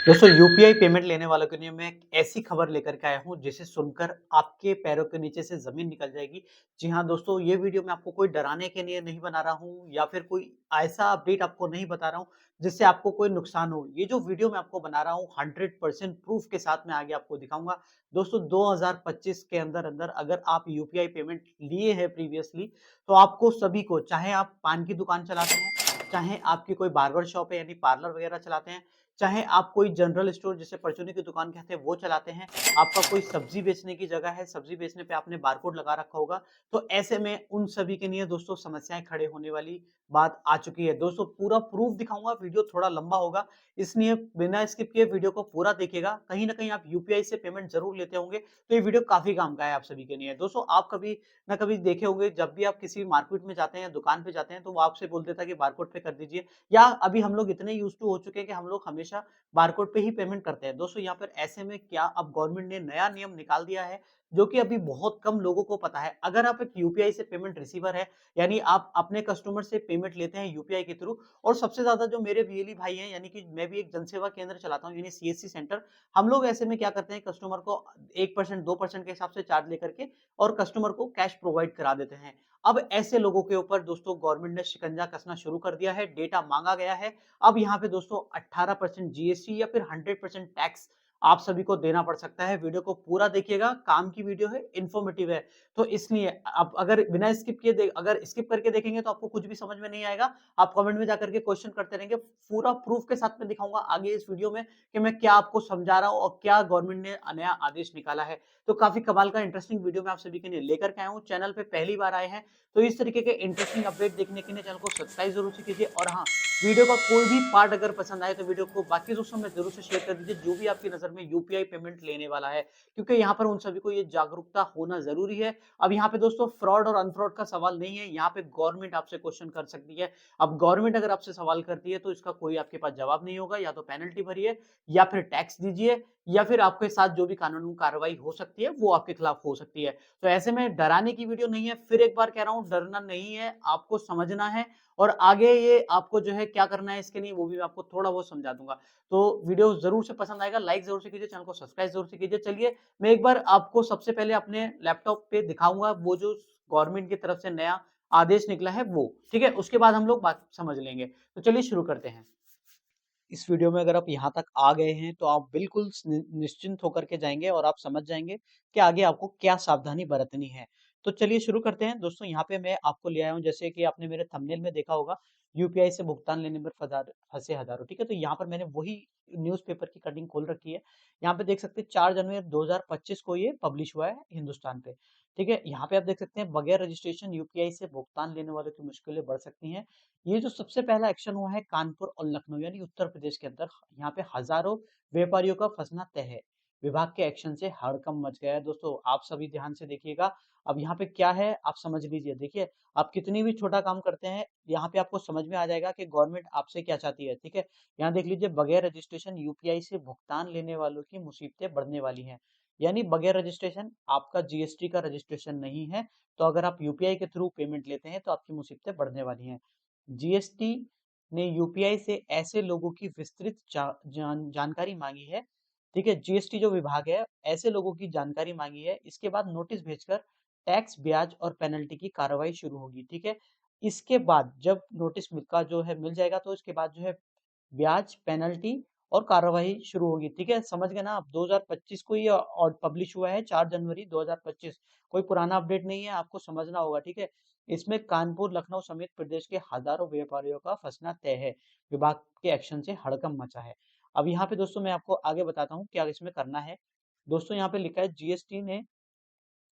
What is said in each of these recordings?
दोस्तों UPI payment लेने वालों के लिए मैं एक ऐसी खबर लेकर के आया हूँ जिसे सुनकर आपके पैरों के नीचे से जमीन निकल जाएगी। जी हाँ दोस्तों, ये वीडियो मैं आपको कोई डराने के लिए नहीं बना रहा हूँ या फिर कोई ऐसा अपडेट आपको नहीं बता रहा हूँ जिससे आपको कोई नुकसान हो। ये जो वीडियो मैं आपको बना रहा हूँ 100% प्रूफ के साथ मैं आगे आपको दिखाऊंगा। दोस्तों 2025 के अंदर अंदर अगर आप यूपीआई पेमेंट लिए हैं प्रीवियसली, तो आपको सभी को, चाहे आप पान की दुकान चलाते हैं, चाहे आपकी कोई बार्बर शॉप है यानी पार्लर वगैरह चलाते हैं, चाहे आप कोई जनरल स्टोर जिसे परचूनी की दुकान कहते हैं वो चलाते हैं, आपका कोई सब्जी बेचने की जगह है, सब्जी बेचने पे आपने बारकोड लगा रखा होगा, तो ऐसे में उन सभी के लिए दोस्तों समस्याएँ खड़े होने वाली बात आ चुकी है। दोस्तों पूरा प्रूफ दिखाऊँगा, वीडियो थोड़ा लंबा होगा, इसलिए बिना स्किप किए वीडियो को पूरा देखिएगा। कहीं न कहीं आप यूपीआई से पेमेंट ज़रूर लेते होंगे, तो ये वीडियो काफ़ी काम का है आप सभी के लिए। दोस्तों आप कभी ना कभी देखे होंगे, जब भी आप किसी मार्केट में जाते हैं, दुकान पे जाते हैं, तो वो आपसे बोल देता है कि बारकोड पे कर दीजिए, या अभी हम लोग इतने यूज़्ड टू हो चुके हैं कि हम लोग हमेशा बारकोड पे ही पेमेंट करते हैं। दोस्तों यहाँ पर ऐसे में क्या अब गवर्नमेंट ने नया नियम निकाल दिया है, जो कि अभी बहुत कम लोगों को पता है। अगर आप एक यूपीआई से पेमेंट रिसीवर है, यानी आप अपने कस्टमर से पेमेंट लेते हैं यूपीआई के थ्रू, और सबसे ज़्यादा जो मेरे बीएलई भाई हैं, यानी कि मैं भी एक जनसेवा केंद्र चलाता हूँ यानी सीएससी सेंटर, हम लोग ऐसे में क्या करते हैं, कस्टमर को 1% 2% के हिसाब से चार्ज लेकर के और कस्टमर को कैश प्रोवाइड करा देते हैं। अब ऐसे लोगों के ऊपर दोस्तों गवर्नमेंट ने शिकंजा कसना शुरू कर दिया है, डेटा माँगा गया है। अब यहाँ पे दोस्तों 18% जीएसटी या फिर 100% टैक्स आप सभी को देना पड़ सकता है। वीडियो को पूरा देखिएगा, काम की वीडियो है, इन्फॉर्मेटिव है। तो इसलिए आप अगर बिना स्किप किए अगर स्किप करके देखेंगे तो आपको कुछ भी समझ में नहीं आएगा। आप कमेंट में जाकर के क्वेश्चन करते रहेंगे। पूरा प्रूफ के साथ मैं दिखाऊँगा आगे इस वीडियो में कि मैं क्या आपको समझा रहा हूँ और क्या गवर्नमेंट ने नया आदेश निकाला है। तो काफ़ी कमाल का इंटरेस्टिंग वीडियो मैं आप सभी के लिए लेकर के आया हूँ। चैनल पे पहली बार आए हैं, तो इस तरीके के इंटरेस्टिंग अपडेट देखने के लिए चैनल को सब्सक्राइब ज़रूर से कीजिए, और हाँ, वीडियो का कोई भी पार्ट अगर पसंद आए तो वीडियो को बाकी दोस्तों में ज़रूर से शेयर कर दीजिए, जो भी आपकी नज़र में यूपीआई पेमेंट लेने वाला है, क्योंकि यहाँ पर उन सभी को ये जागरूकता होना ज़रूरी है। अब यहाँ पे दोस्तों फ्रॉड और अनफ्रॉड का सवाल नहीं है, यहाँ पे गवर्नमेंट आपसे क्वेश्चन कर सकती है। अब गवर्नमेंट अगर आपसे सवाल करती है तो इसका कोई आपके पास जवाब नहीं होगा, या तो पेनल्टी भरिए या फिर टैक्स दीजिए, या फिर आपके साथ जो भी कानूनी कार्रवाई हो सकती है वो आपके खिलाफ हो सकती है। तो ऐसे में डराने की वीडियो नहीं है, फिर एक बार कह रहा हूँ, डरना नहीं है, आपको समझना है, और आगे ये आपको जो है क्या करना है इसके लिए वो भी मैं आपको थोड़ा बहुत समझा दूँगा। तो वीडियो ज़रूर से पसंद आएगा, लाइक ज़रूर से कीजिए, चैनल को सब्सक्राइब ज़रूर से कीजिए। चलिए, मैं एक बार आपको सबसे पहले अपने लैपटॉप पे दिखाऊँगा वो जो गवर्नमेंट की तरफ से नया आदेश निकला है वो, ठीक है? उसके बाद हम लोग बात समझ लेंगे। तो चलिए शुरू करते हैं। इस वीडियो में अगर आप यहाँ तक आ गए हैं तो आप बिल्कुल निश्चिंत होकर के जाएंगे और आप समझ जाएंगे कि आगे आपको क्या सावधानी बरतनी है। तो चलिए शुरू करते हैं। दोस्तों यहाँ पे मैं आपको ले आया हूँ, जैसे कि आपने मेरे थंबनेल में देखा होगा, यूपीआई से भुगतान लेने में फंसे हजारों, ठीक है? तो यहाँ पर मैंने वही न्यूज़पेपर की कटिंग खोल रखी है। यहाँ पे देख सकते हैं 4 जनवरी 2025 को ये पब्लिश हुआ है हिंदुस्तान पे, ठीक है? यहाँ पे आप देख सकते हैं, बगैर रजिस्ट्रेशन यूपीआई से भुगतान लेने वालों की मुश्किलें बढ़ सकती हैं। ये जो सबसे पहला एक्शन हुआ है कानपुर और लखनऊ यानी उत्तर प्रदेश के अंदर, यहाँ पे हजारों व्यापारियों का फंसना तय है। विभाग के एक्शन से हड़कंप मच गया है। दोस्तों आप सभी ध्यान से देखिएगा। अब यहाँ पे क्या है आप समझ लीजिए। देखिए, आप कितनी भी छोटा काम करते हैं, यहाँ पे आपको समझ में आ जाएगा कि गवर्नमेंट आपसे क्या चाहती है, ठीक है? यहाँ देख लीजिए, बगैर रजिस्ट्रेशन यूपीआई से भुगतान लेने वालों की मुसीबतें बढ़ने वाली हैं। यानी बगैर रजिस्ट्रेशन, आपका जीएसटी का रजिस्ट्रेशन नहीं है, तो अगर आप यूपीआई के थ्रू पेमेंट लेते हैं तो आपकी मुसीबतें बढ़ने वाली हैं। जीएसटी ने यूपीआई से ऐसे लोगों की विस्तृत जानकारी मांगी है, ठीक है? जीएसटी जो विभाग है ऐसे लोगों की जानकारी मांगी है, इसके बाद नोटिस भेजकर टैक्स, ब्याज और पेनल्टी की कार्रवाई शुरू होगी, ठीक है? इसके बाद जब नोटिस का जो है मिल जाएगा, तो इसके बाद जो है ब्याज, पेनल्टी और कार्रवाई शुरू होगी, ठीक है? समझ गए ना आप? 2025 को ये और पब्लिश हुआ है, 4 जनवरी 2025, कोई पुराना अपडेट नहीं है, आपको समझना होगा, ठीक है? इसमें कानपुर, लखनऊ समेत प्रदेश के हजारों व्यापारियों का फंसना तय है। विभाग के एक्शन से हड़कंप मचा है। अब यहाँ पे दोस्तों मैं आपको आगे बताता हूँ क्या इसमें करना है। दोस्तों यहाँ पे लिखा है, जीएसटी ने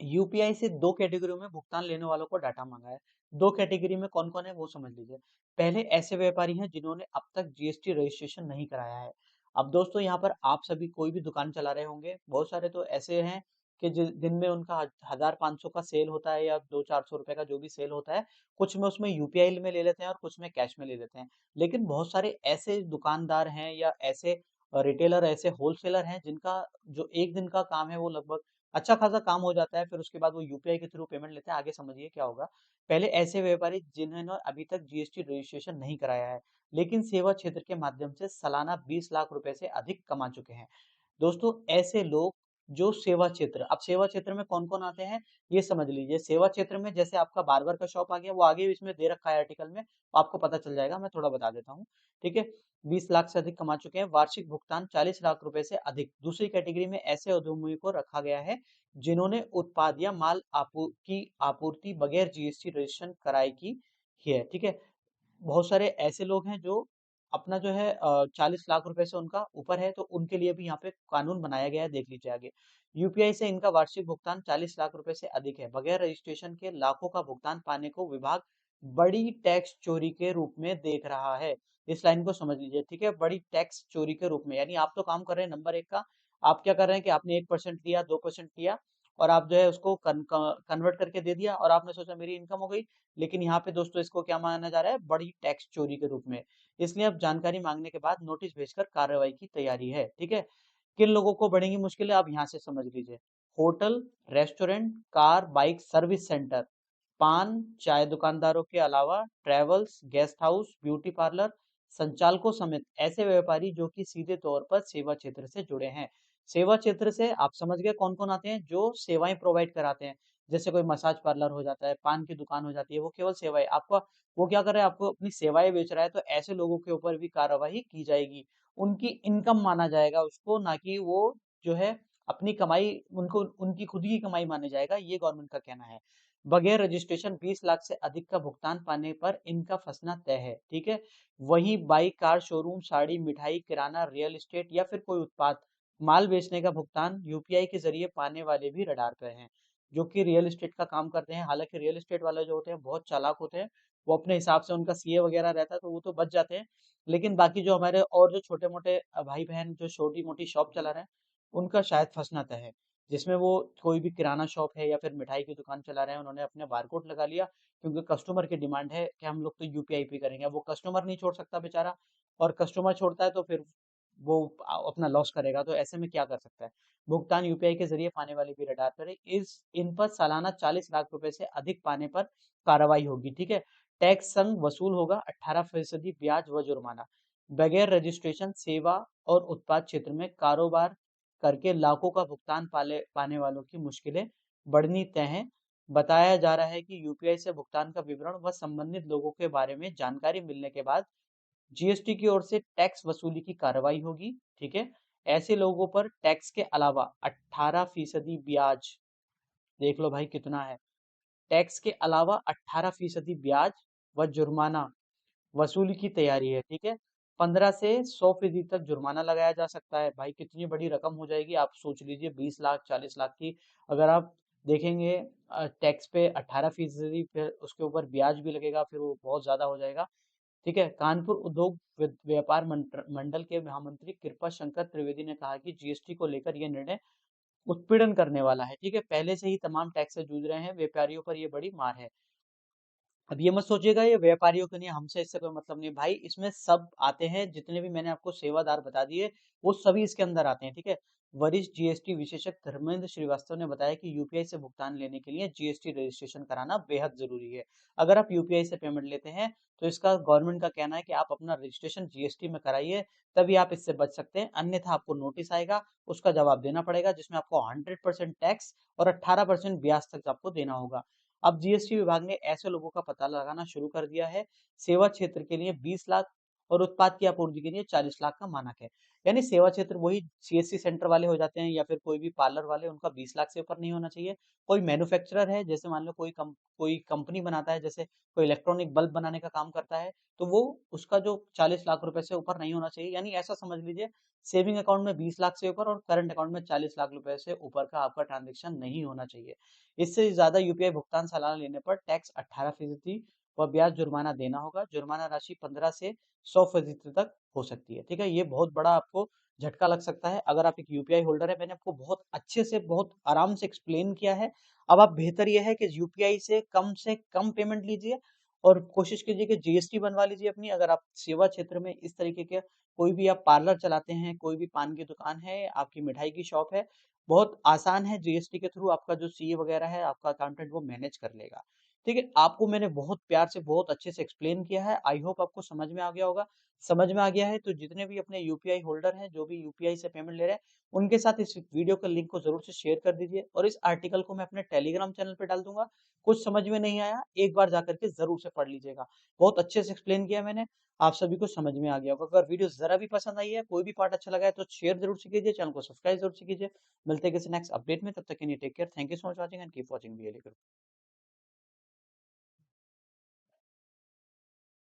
यूपीआई से 2 कैटेगरियों में भुगतान लेने वालों को डाटा मांगा है। 2 कैटेगरी में कौन-कौन है वो समझ लीजिए। पहले ऐसे व्यापारी हैं जिन्होंने अब तक जीएसटी रजिस्ट्रेशन नहीं कराया है। अब दोस्तों यहाँ पर आप सभी कोई भी दुकान चला रहे होंगे, बहुत सारे तो ऐसे हैं कि दिन में उनका 1000-500 का सेल होता है या 200-400 रुपए का जो भी सेल होता है, कुछ में उसमें यूपीआई में ले लेते हैं और कुछ में कैश में ले लेते हैं। लेकिन बहुत सारे ऐसे दुकानदार हैं या ऐसे रिटेलर, ऐसे होलसेलर हैं जिनका जो 1 दिन का काम है वो लगभग अच्छा खासा काम हो जाता है, फिर उसके बाद वो यूपीआई के थ्रू पेमेंट लेते हैं। आगे समझिए क्या होगा। पहले ऐसे व्यापारी जिन्होंने अभी तक जीएसटी रजिस्ट्रेशन नहीं कराया है, लेकिन सेवा क्षेत्र के माध्यम से सालाना 20 लाख रुपए से अधिक कमा चुके हैं। दोस्तों ऐसे लोग जो सेवा क्षेत्र, अब सेवा क्षेत्र में कौन कौन आते हैं ये समझ लीजिए। सेवा क्षेत्र में जैसे आपका बार्बर का शॉप आ गया, वो आगे भी इसमें दे रखा है आर्टिकल में, आपको पता चल जाएगा, मैं थोड़ा बता देता हूँ। ठीक है, 20 लाख से अधिक कमा चुके हैं, वार्षिक भुगतान 40 लाख रुपए से अधिक। दूसरी कैटेगरी में ऐसे उद्यमियों को रखा गया है जिन्होंने उत्पाद या माल की आपूर्ति बगैर जीएसटी रजिस्ट्रेशन कराई की है। ठीक है, बहुत सारे ऐसे लोग हैं जो अपना जो है 40 लाख रुपए से उनका ऊपर है, तो उनके लिए भी यहाँ पे कानून बनाया गया है, देख लीजिए आगे। यूपीआई से इनका वार्षिक भुगतान 40 लाख रुपए से अधिक है, बगैर रजिस्ट्रेशन के लाखों का भुगतान पाने को विभाग बड़ी टैक्स चोरी के रूप में देख रहा है। इस लाइन को समझ लीजिए। ठीक है, बड़ी टैक्स चोरी के रूप में, यानी आप तो काम कर रहे हैं नंबर एक का, आप क्या कर रहे हैं कि आपने 1% लिया, 2% लिया, और आप जो है उसको कन्वर्ट करके दे दिया, और आपने सोचा मेरी इनकम हो गई। लेकिन यहाँ पे दोस्तों इसको क्या माना जा रहा है, बड़ी टैक्स चोरी के रूप में। इसलिए अब जानकारी मांगने के बाद नोटिस भेजकर कार्रवाई की तैयारी है। ठीक है, किन लोगों को बढ़ेंगी मुश्किलें, अब यहाँ से समझ लीजिए। Hotel, restaurant, car, bike service centre, पान चाय दुकानदारों के अलावा travels, guest house, beauty parlour संचालकों समेत ऐसे व्यापारी जो कि सीधे तौर पर सेवा क्षेत्र से जुड़े हैं। सेवा क्षेत्र से आप समझ गए कौन कौन आते हैं, जो सेवाएं प्रोवाइड कराते हैं। जैसे कोई मसाज पार्लर हो जाता है, पान की दुकान हो जाती है, वो केवल सेवाएं आपको, वो क्या कर रहा है, आपको अपनी सेवाएं बेच रहा है, तो ऐसे लोगों के ऊपर भी कार्रवाई की जाएगी। उनकी इनकम माना जाएगा उसको, ना कि वो जो है अपनी कमाई, उनको उनकी खुद की कमाई माना जाएगा, ये गवर्नमेंट का कहना है। बगैर रजिस्ट्रेशन 20 लाख से अधिक का भुगतान पाने पर इनका फंसना तय है। ठीक है, वहीं बाइक, कार शोरूम, साड़ी, मिठाई, किराना, रियल एस्टेट या फिर कोई उत्पाद माल बेचने का भुगतान यूपीआई के जरिए पाने वाले भी रडार पे हैं, जो कि रियल एस्टेट का काम करते हैं। हालांकि रियल एस्टेट वाले जो होते हैं बहुत चालाक होते हैं, वो अपने हिसाब से, उनका सीए वगैरह रहता है तो वो तो बच जाते हैं। लेकिन बाकी जो हमारे और जो छोटे मोटे भाई बहन जो छोटी मोटी शॉप चला रहे हैं, उनका शायद फंसना तय है। जिसमें वो कोई भी किराना शॉप है या फिर मिठाई की दुकान चला रहे हैं, उन्होंने अपने बारकोड लगा लिया, क्योंकि कस्टमर की डिमांड है कि हम लोग तो यूपीआई पे करेंगे। वो कस्टमर नहीं छोड़ सकता बेचारा, और कस्टमर छोड़ता है तो फिर वो अपना लॉस करेगा, तो ऐसे में क्या कर सकता है। भुगतान यूपीआई के जरिए पाने वाले भी रडार पर है। इस इन पर सालाना 40 लाख रुपए से अधिक पाने पर कार्रवाई होगी। ठीक है, टैक्स संग वसूल होगा 18% ब्याज व जुर्माना। बगैर रजिस्ट्रेशन सेवा और उत्पाद क्षेत्र में कारोबार करके लाखों का भुगतान पाने वालों की मुश्किलें बढ़नी तय हैं। बताया जा रहा है कि यूपीआई से भुगतान का विवरण व संबंधित लोगों के बारे में जानकारी मिलने के बाद जीएसटी की ओर से टैक्स वसूली की कार्रवाई होगी। ठीक है, ऐसे लोगों पर टैक्स के अलावा 18% ब्याज, देख लो भाई कितना है, टैक्स के अलावा 18% ब्याज व जुर्माना वसूली की तैयारी है। ठीक है, 15 से 100% तक जुर्माना लगाया जा सकता है। भाई कितनी बड़ी रकम हो जाएगी, आप सोच लीजिए, 20 लाख 40 लाख की अगर आप देखेंगे टैक्स पे 18%, फिर उसके ऊपर ब्याज भी लगेगा, फिर वो बहुत ज्यादा हो जाएगा। ठीक है, कानपुर उद्योग व्यापार मंडल के महामंत्री कृपा शंकर त्रिवेदी ने कहा कि जीएसटी को लेकर यह निर्णय उत्पीड़न करने वाला है। ठीक है, पहले से ही तमाम टैक्स से जूझ रहे हैं व्यापारियों पर, ये बड़ी मार है। अब ये मत सोचिएगा ये व्यापारियों के लिए, हमसे इससे कोई मतलब नहीं भाई, इसमें सब आते हैं, जितने भी मैंने आपको सेवादार बता दिए वो सभी इसके अंदर आते हैं। ठीक है, वरिष्ठ जीएसटी विशेषज्ञ धर्मेंद्र श्रीवास्तव ने बताया कि यूपीआई से भुगतान लेने के लिए जीएसटी रजिस्ट्रेशन कराना बेहद जरूरी है। अगर आप यूपीआई से पेमेंट लेते हैं तो इसका गवर्नमेंट का कहना है कि आप अपना रजिस्ट्रेशन जीएसटी में कराइए, तभी आप इससे बच सकते हैं, अन्यथा आपको नोटिस आएगा, उसका जवाब देना पड़ेगा, जिसमें आपको 100% टैक्स और 18% ब्याज तक आपको देना होगा। अब जीएसटी विभाग ने ऐसे लोगों का पता लगाना शुरू कर दिया है। सेवा क्षेत्र के लिए 20 लाख और उत्पाद की आपूर्ति के लिए 40 लाख का मानक है। यानी सेवा क्षेत्र वही सीएससी सेंटर वाले हो जाते हैं, या फिर कोई भी पार्लर वाले, उनका 20 लाख से ऊपर नहीं होना चाहिए। कोई मैन्युफैक्चरर है, जैसे मान लो कोई कंपनी बनाता है, जैसे कोई इलेक्ट्रॉनिक बल्ब बनाने का काम करता है, तो वो उसका जो 40 लाख रुपए से ऊपर नहीं होना चाहिए। यानी ऐसा समझ लीजिए, सेविंग अकाउंट में 20 लाख से ऊपर और करंट अकाउंट में 40 लाख रुपए से ऊपर का आपका ट्रांजेक्शन नहीं होना चाहिए। इससे ज्यादा यूपीआई भुगतान सालाना लेने पर टैक्स 18% व ब्याज जुर्माना देना होगा। जुर्माना राशि 15 से 100% तक हो सकती है। ठीक है, ये बहुत बड़ा आपको झटका लग सकता है अगर आप एक यूपीआई होल्डर है। मैंने आपको बहुत अच्छे से बहुत आराम से एक्सप्लेन किया है। अब आप बेहतर यह है कि यूपीआई से कम पेमेंट लीजिए, और कोशिश कीजिए कि जीएसटी बनवा लीजिए अपनी। अगर आप सेवा क्षेत्र में इस तरीके के कोई भी आप पार्लर चलाते हैं, कोई भी पान की दुकान है, आपकी मिठाई की शॉप है, बहुत आसान है जीएसटी के थ्रू आपका जो सीए वगैरह है, आपका अकाउंटेंट वो मैनेज कर लेगा। ठीक है? आपको मैंने बहुत प्यार से, बहुत अच्छे से एक्सप्लेन किया है। आई होप आपको समझ में आ गया होगा। समझ में आ गया है तो जितने भी अपने यूपीआई होल्डर हैं, जो भी यूपीआई से पेमेंट ले रहे हैं, उनके साथ इस वीडियो का लिंक को ज़रूर से शेयर कर दीजिए और इस आर्टिकल को मैं अपने टेलीग्राम चैनल पे डाल दूँगा। कुछ समझ में नहीं आया, एक बार जाकर के ज़रूर से पढ़ लीजिएगा। बहुत अच्छे से एक्सप्लेन किया मैंने, आप सभी को समझ में आ गया होगा। अगर वीडियो ज़रा भी पसंद आई है, कोई भी पार्ट अच्छा लगा है तो शेयर ज़रूर से कीजिए, चैनल को सब्सक्राइब ज़रूर से कीजिए। मिलते हैं किसी नेक्स्ट अपडेट में, तब तक के लिए take care. Thank you so much watching and keep watching really good.